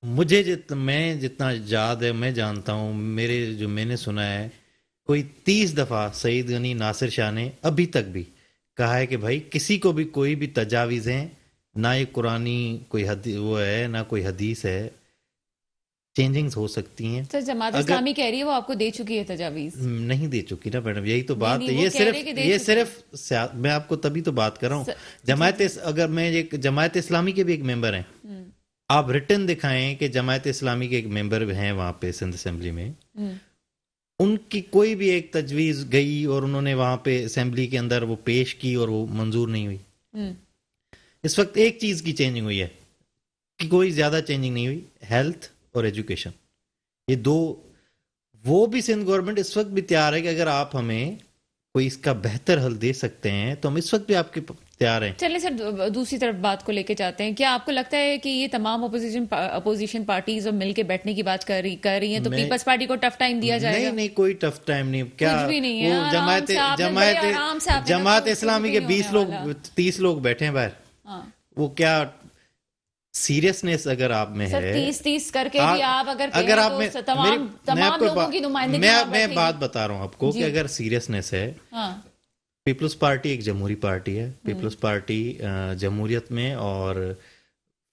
مجھے میں جتنا یاد ہے, میں جانتا ہوں, میں نے سنا ہے کوئی 30 دفعہ سعید غنی ناصر شاہ نے ابھی تک بھی کہا ہے کہ بھائی کسی کو بھی کوئی بھی تجاویزیں, نہ یہ قرآنی کوئی وہ ہے نہ کوئی حدیث ہے, چینجنگز ہو سکتی ہیں. سر جماعت اسلامی کہہ رہی ہے وہ آپ کو دے چکی ہے تجاویز. نہیں دے چکی نا میڈم, یہی تو بات ہے. یہ صرف میں آپ کو تبھی تو بات کر رہا ہوں. اگر میں جماعت اسلامی کے بھی ایک ممبر ہیں, آپ ریٹن دکھائیں کہ جماعت اسلامی کے ایک ممبر ہیں وہاں پہ سندھ اسمبلی میں, ان کی کوئی بھی ایک تجویز گئی اور انہوں نے وہاں پہ اسمبلی کے اندر وہ پیش کی اور وہ منظور نہیں ہوئی. اس وقت ایک چیز کی چینجنگ ہوئی ہے کہ کوئی زیادہ چینجنگ نہیں ہوئی, ہیلتھ اور ایجوکیشن, یہ دو. وہ بھی سندھ گورنمنٹ اس وقت بھی تیار ہے کہ اگر آپ ہمیں کوئی اس کا بہتر حل دے سکتے ہیں تو ہم اس وقت بھی آپ کے تیار ہیں. چلیں سر دوسری طرف بات کو لے کے جاتے ہیں. کیا آپ کو لگتا ہے کہ یہ تمام اپوزیشن پارٹیز اور مل کے بیٹھنے کی بات کر رہی ہیں تو پیپلز پارٹی کو ٹف ٹائم دیا جائے گا؟ نہیں, کوئی ٹف ٹائم نہیں. کیا کچھ بھی نہیں ہے. جماعت اسلامی کے 20 لوگ 30 لوگ بیٹھے ہیں باہر, وہ کیا سیریسنیس اگر آپ میں ہے 30 کر کے بھی آپ اگر آپ میں تمام لوگوں کی نمائندگی, میں بات بتا رہا ہوں آپ کو کہ اگر سیریسنیس ہے, پیپلز پارٹی ایک جمہوری پارٹی ہے. پیپلز پارٹی جمہوریت میں اور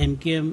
MKM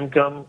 MKM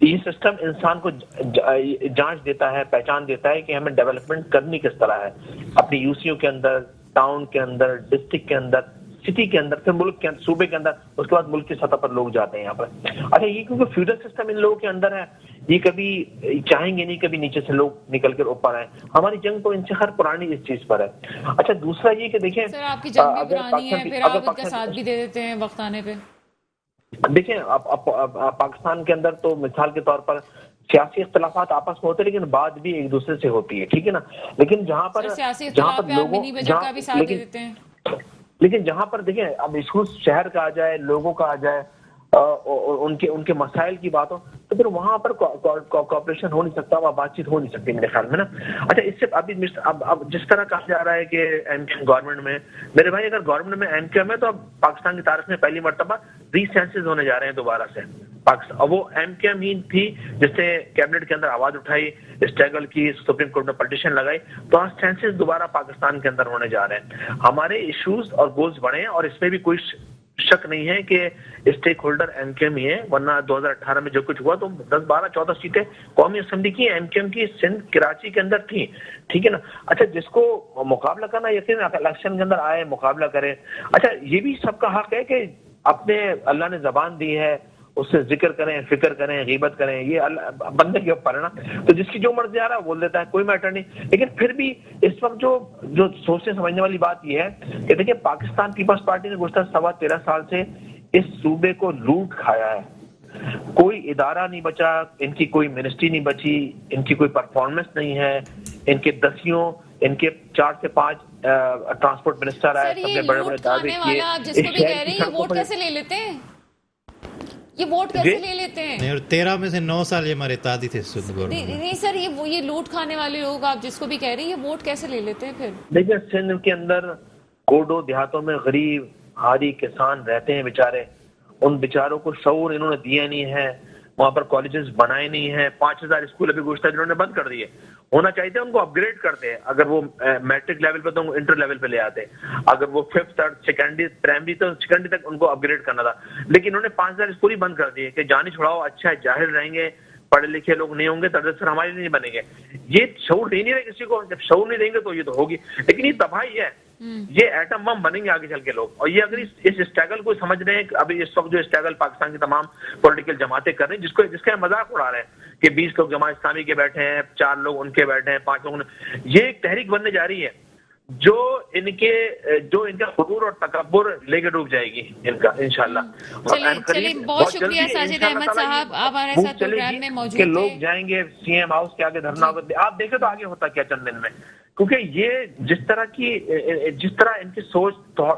یہ سسٹم انسان کو جانچ دیتا ہے, پہچان دیتا ہے کہ ہمیں ڈیولپمنٹ کرنی کس طرح ہے اپنی یوسیوں کے اندر, ٹاؤن کے اندر, ڈسٹرکٹ کے اندر, سٹی کے اندر, پھر ملک کے اندر, صوبے کے اندر, اس کے بعد ملک کی سطح پر لوگ جاتے ہیں یہاں پر. اچھا یہ کیونکہ فیوڈل سسٹم ان لوگوں کے اندر ہے, یہ کبھی چاہیں گے نہیں کبھی نیچے سے لوگ نکل کر اوپر آئیں. ہماری جنگ تو ان سے خیر پرانی اس چیز پر ہے. اچھا دوسرا یہ کہ دیکھیں سر آپ کی جنگ بھی پرانی ہے, پھر آپ ان کا ساتھ بھی دے دیتے ہیں وقت آنے پہ. دیکھیں پاکستان کے اندر تو مثال کے طور پر سیاسی اختلافات آپس میں ہوتے ہیں لیکن بات بھی ایک دوسرے سے ہوتی ہے, ٹھیک ہے نا, لیکن جہاں پر سیاسی اختلاف پہ آپ منی بجٹ کا بھی ساتھ دے دیتے ہیں. لیکن جہاں پر دیکھیں اب اسکول شہر کا آ جائے, لوگوں کا آ جائے, ان کے مسائل کی بات ہو تو پھر وہاں پر کوآپریشن ہو نہیں سکتا, وہاں بات چیت ہو نہیں سکتی میرے خیال میں نا. اچھا اس سے اب جس طرح کہا جا رہا ہے کہ ایم کیو ایم گورنمنٹ میں, میرے بھائی اگر گورنمنٹ میں ایم کیو ایم ہے تو اب پاکستان کی تاریخ میں پہلی مرتبہ ری سینسز ہونے جا رہے ہیں دوبارہ سے پاکستان. اور وہ ایم کیو ایم ہی تھی جس نے کیبنٹ کے اندر آواز اٹھائی, اسٹرگل کی, سپریم کورٹ میں پٹیشن لگائی, تو آج سینسز دوبارہ پاکستان کے اندر ہونے جا رہے ہیں. ہمارے ایشوز اور گولز بڑے ہیں اور اس میں بھی کوئی شک نہیں ہے کہ stakeholder M Q M ہی ہے, ورنہ 2018 میں جو کچھ ہوا تو 10, 12, 14 سیٹیں قومی اسمبلی کی ایم کیو ایم کی سندھ کراچی کے اندر تھیں, ٹھیک ہے نا. اچھا جس کو مقابلہ کرنا یقین الیکشن کے اندر آئے مقابلہ کرے. اچھا یہ بھی سب کا حق ہے کہ اپنے اللہ نے زبان دی ہے اس سے ذکر کریں, فکر کریں, غیبت کریں, یہ بندے کے اوپر ہے نا. تو جس کی جو مرضی آ رہا ہے بول دیتا ہے, کوئی میٹر نہیں. لیکن پھر بھی اس وقت جو سوچنے سمجھنے والی بات یہ ہے کہ دیکھیں پاکستان پیپلز پارٹی نے گزشتہ 13.25 سال سے اس صوبے کو لوٹ کھایا ہے. کوئی ادارہ نہیں بچا, ان کی کوئی منسٹری نہیں بچی, ان کی کوئی پرفارمنس نہیں ہے, ان کے دسیوں, ان کے 4 سے 5 ٹرانسپورٹ منسٹر آئے, سب نے بڑے بڑے دعوے کیے. جس کو بھی کہہ رہے ہیں یہ ووٹ کیسے لے لیتے ہیں, یہ ووٹ کیسے لے لیتے ہیں؟ اور 13 میں سے 9 سال یہ ہمارے اتحادی تھے. نہیں سر, یہ لوٹ کھانے والے لوگ آپ جس کو بھی کہہ رہے ہیں یہ ووٹ کیسے لے لیتے ہیں پھر؟ دیکھیں سندھ کے اندر کوڈو دیہاتوں میں غریب ہاری کسان رہتے ہیں بیچارے, ان بیچاروں کو شعور انہوں نے دیا نہیں ہے, وہاں پر کالجز بنائے نہیں ہیں. 5000 اسکول ابھی گزشتہ جنہوں نے بند کر دیے, ہونا چاہیے تھا ان کو اپ گریڈ کرتے. اگر وہ میٹرک لیول پہ تو ان کو انٹر لیول پہ لے آتے, اگر وہ 5th, 3rd, سیکنڈری, پرائمری تو سیکنڈری تک ان کو اپ گریڈ کرنا تھا. لیکن انہوں نے 5000 اسکول ہی بند کر دیے کہ جانی چھڑاؤ, اچھا ہے جاہل رہیں گے, پڑھے لکھے لوگ نہیں ہوں گے, تردد سر ہمارے لیے نہیں بنیں گے. یہ شعور دے نہیں رہے کسی کو, جب شعور نہیں دیں گے تو یہ تو ہوگی. لیکن یہ تباہی ہے, یہ ایٹم بم بنیں گے آگے چل کے لوگ. اور یہ اگر اس اسٹرگل کو سمجھ رہے ہیں, ابھی اس وقت جو اسٹرگل پاکستان کی تمام پولیٹیکل جماعتیں کر رہی ہیں جس کا مذاق اڑا رہے ہیں کہ 20 لوگ جماعت اسلامی کے بیٹھے ہیں, 4 لوگ ان کے بیٹھے ہیں, 5 لوگ, یہ ایک تحریک بننے جا رہی ہے جو ان کا غرور اور تکبر لے کے ڈوب جائے گی ان کا انشاءاللہ. چلیے بہت شکریہ ساجد احمد صاحب, آپ ہمارے ساتھ پروگرام میں موجود تھے. لوگ جائیں گے سی ایم ہاؤس کے آگے دھرنا, آپ دیکھیں تو آگے ہوتا کیا چند دن میں, کیونکہ یہ جس طرح ان کی سوچ تو.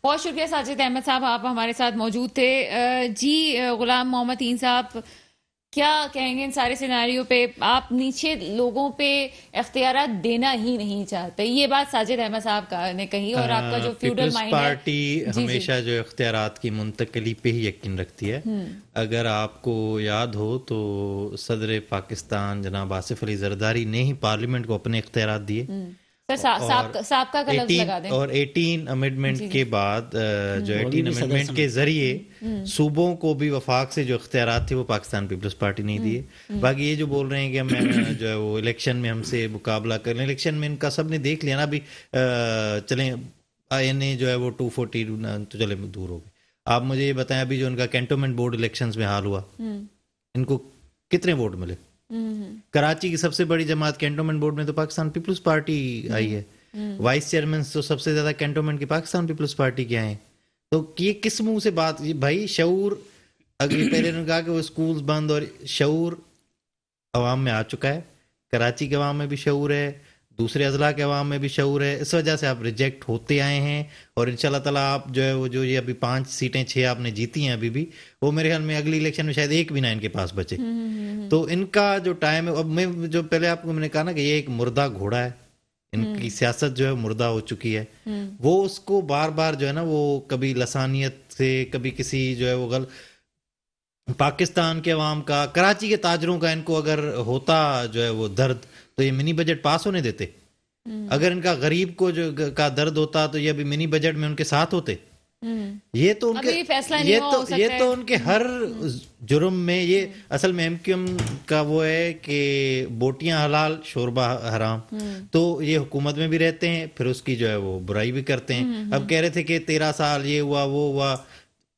بہت شکریہ ساجد احمد صاحب, آپ ہمارے ساتھ موجود تھے. جی غلام محمد تین صاحب, کیا کہیں گے ان سارے سیناریوں پہ؟ آپ نیچے لوگوں پہ اختیارات دینا ہی نہیں چاہتے, یہ بات ساجد احمد صاحب نے کہی. اور آپ کا جو فیوڈل مائنڈ ہے, پارٹی ہمیشہ جو اختیارات کی منتقلی پہ ہی یقین رکھتی ہے. اگر آپ کو یاد ہو تو صدر پاکستان جناب آصف علی زرداری نے ہی پارلیمنٹ کو اپنے اختیارات دیے. سابقہ کا لفظ لگا دیں. اور 18 امینڈمنٹ کے بعد جو 18 امینڈمنٹ کے ذریعے صوبوں کو بھی وفاق سے جو اختیارات تھے وہ پاکستان پیپلز پارٹی نہیں دیے. باقی یہ جو بول رہے ہیں کہ ہم جو ہے وہ الیکشن میں ہم سے مقابلہ کر لیں, الیکشن میں ان کا سب نے دیکھ لیا نا. ابھی چلیں INA جو ہے وہ 240 تو چلے دور ہو گئے. آپ مجھے یہ بتائیں ابھی جو ان کا کینٹونمنٹ بورڈ الیکشنز میں حال ہوا, ان کو کتنے ووٹ ملے؟ کراچی کی سب سے بڑی جماعت کینٹونمنٹ بورڈ میں تو پاکستان پیپلز پارٹی آئی ہے. وائس چیئرمین تو سب سے زیادہ کینٹونمنٹ کی پاکستان پیپلز پارٹی کے آئے ہیں. تو یہ کس منہ سے بات؟ بھائی شعور, اگر پہلے نے کہا کہ وہ اسکولز بند, اور شعور عوام میں آ چکا ہے. کراچی کے عوام میں بھی شعور ہے, دوسرے اضلاع کے عوام میں بھی شعور ہے. اس وجہ سے آپ ریجیکٹ ہوتے آئے ہیں. اور ان شاء اللہ تعالیٰ آپ جو ہے وہ جو یہ ابھی 5 سیٹیں 6 آپ نے جیتی ہیں ابھی بھی, وہ میرے خیال میں اگلی الیکشن میں شاید ایک بھی نہ ان کے پاس بچے. تو ان کا جو ٹائم ہے, اب میں جو پہلے آپ کو میں نے کہا نا کہ یہ ایک مردہ گھوڑا ہے, ان کی سیاست جو ہے مردہ ہو چکی ہے. وہ اس کو بار بار جو ہے نا وہ کبھی لسانیت سے, کبھی کسی جو ہے وہ پاکستان کے عوام کا, کراچی کے تاجروں کا ان کو اگر ہوتا جو ہے وہ درد, تو یہ منی بجٹ پاس ہونے دیتے. اگر ان کا غریب کو جو کا درد ہوتا تو یہ ابھی منی بجٹ میں ان کے ساتھ ہوتے. یہ تو ان ابھی کے فیصلہ نہیں ہوا ہو سکتا یہ ہے۔ تو ان کے ہر جرم میں یہ اصل میں ایم کیو ایم کا وہ ہے کہ بوٹیاں حلال شوربہ حرام، تو یہ حکومت میں بھی رہتے ہیں پھر اس کی جو ہے وہ برائی بھی کرتے ہیں۔ اب کہہ رہے تھے کہ 13 سال یہ ہوا وہ ہوا،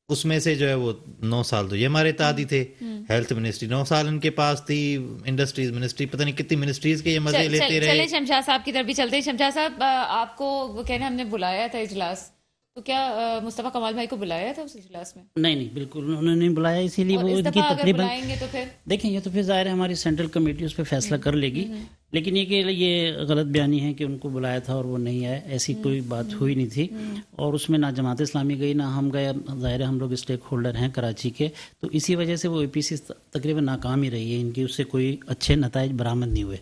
اس میں سے جو ہے وہ 9 سال تو یہ ہمارے اتحادی تھے، ہیلتھ منسٹری 9 سال ان کے پاس تھی، انڈسٹریز منسٹری پتہ نہیں کتنی منسٹریز کے یہ مزے لیتے رہے۔ چلیں شمشاد صاحب کی طرف بھی چلتے ہیں۔ شمشاد صاحب آپ کو وہ کہنا ہم نے بلایا تھا اجلاس، تو کیا مصطفیٰ کمال بھائی کو بلایا تھا اس اجلاس میں؟ نہیں بالکل انہوں نے نہیں بلایا، اسی لیے وہ ان کی تقریباً بلائیں گے تو پھر دیکھیں یہ تو پھر ظاہر ہے ہماری سینٹرل کمیٹی اس پہ فیصلہ کر لے گی، لیکن یہ کہ یہ غلط بیانی ہے کہ ان کو بلایا تھا اور وہ نہیں آئے، ایسی کوئی بات ہوئی نہیں تھی، اور اس میں نہ جماعت اسلامی گئی نہ ہم گئے، ظاہر ہے ہم لوگ اسٹیک ہولڈر ہیں کراچی کے، تو اسی وجہ سے وہ اے پی سی تقریباً ناکام ہی رہی ہے، ان کی اس سے کوئی اچھے نتائج برآمد نہیں ہوئے۔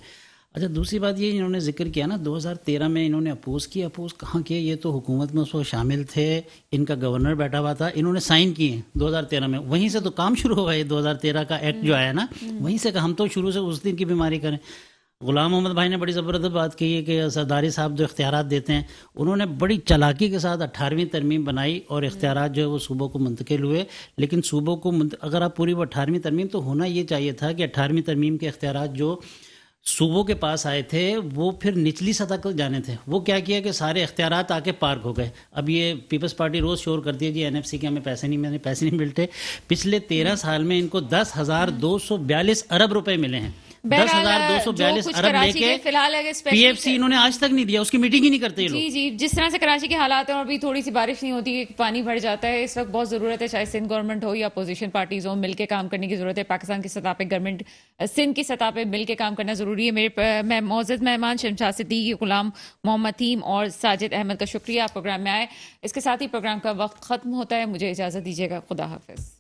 اچھا دوسری بات یہ انہوں نے ذکر کیا نا 2013 میں انہوں نے اپوز کیا، اپوز کہاں کیا، یہ تو حکومت میں اس وقت شامل تھے، ان کا گورنر بیٹھا ہوا تھا، انہوں نے سائن کیے 2013 میں، وہیں سے تو کام شروع ہوا ہے 2013 کا ایکٹ جو آیا نا، وہیں سے کہ ہم تو شروع سے اس دن کی بیماری کریں۔ غلام محمد بھائی نے بڑی زبردست بات کہی ہے کہ سرداری صاحب جو اختیارات دیتے ہیں، انہوں نے بڑی چالاکی کے ساتھ 18ویں ترمیم بنائی اور اختیارات جو ہے وہ صوبوں کو منتقل ہوئے، لیکن صوبوں کو اگر آپ پوری وہ 18ویں ترمیم، تو ہونا یہ چاہیے تھا کہ 18ویں ترمیم کے اختیارات جو صوبوں کے پاس آئے تھے وہ پھر نچلی سطح کو جانے تھے، وہ کیا کیا کہ سارے اختیارات آ کے پارک ہو گئے۔ اب یہ پیپلز پارٹی روز شور کرتی ہے جی این ایف سی کے ہمیں پیسے نہیں ملتے، پچھلے 13 سال میں ان کو 10,242 ارب روپے ملے ہیں، 10,242 ارب لے کے پی ایف سی انہوں نے آج تک نہیں دیا، اس کی میٹنگ ہی نہیں کرتے یہ لوگ۔ جی جس طرح سے کراچی کے حالات ہیں اور ابھی تھوڑی سی بارش نہیں ہوتی، پانی بڑھ جاتا ہے، اس وقت بہت ضرورت ہے، چاہے سندھ گورنمنٹ ہو یا اپوزیشن پارٹیز ہوں، مل کے کام کرنے کی ضرورت ہے۔ پاکستان کی سطح پہ گورنمنٹ سندھ کی سطح پہ مل کے کام کرنا ضروری ہے۔ میں معزز مہمان شمشاد صدیقی، غلام محمد تھیم اور ساجد احمد کا شکریہ آپ پروگرام میں آئے۔ اس کے ساتھ ہی پروگرام کا وقت ختم ہوتا ہے، مجھے اجازت دیجیے گا، خدا حافظ۔